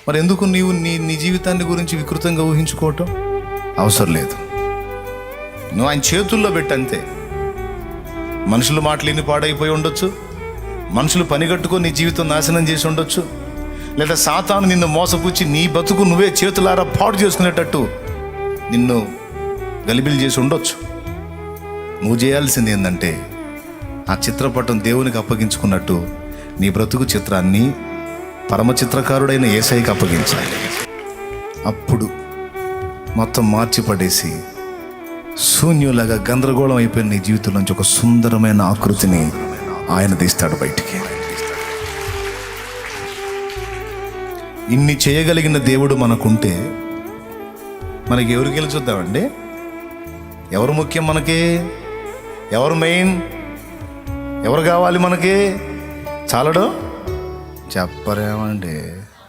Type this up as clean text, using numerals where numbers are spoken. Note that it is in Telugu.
మరి ఎందుకు నీవు నీ జీవితాన్ని గురించి వికృతంగా ఊహించుకోవటం అవసరం లేదు. నువ్వు ఆయన చేతుల్లో పెట్టంతే. మనుషుల మాటలు ఎన్ని పాడైపోయి ఉండొచ్చు, మనుషులు పనిగట్టుకొని నీ జీవితం నాశనం చేసి ఉండొచ్చు, లేదా సాతాను నిన్ను మోసపుచ్చి నీ బతుకు నువ్వే చేతులారా పాడు చేసుకునేటట్టు నిన్ను గలిబిలి చేసి ఉండొచ్చు. నువ్వు చేయాల్సింది ఏంటంటే ఆ చిత్రపటం దేవునికి అప్పగించుకున్నట్టు నీ బ్రతుకు చిత్రాన్ని పరమ చిత్రకారుడైన యేసయ్యకి అప్పగించాలి. అప్పుడు మొత్తం మార్చి పడేసి శూన్యులాగా గందరగోళం అయిపోయిన నీ జీవితం నుంచి ఒక సుందరమైన ఆకృతిని ఆయన తీస్తాడు బయటికి. ఇన్ని చేయగలిగిన దేవుడు మనకుంటే మనకి ఎవరికి గెలుచుద్దామండి? ఎవరు ముఖ్యం మనకి? ఎవరు మెయిన్? ఎవరు కావాలి మనకి? చాలడు చెప్పరేమండి.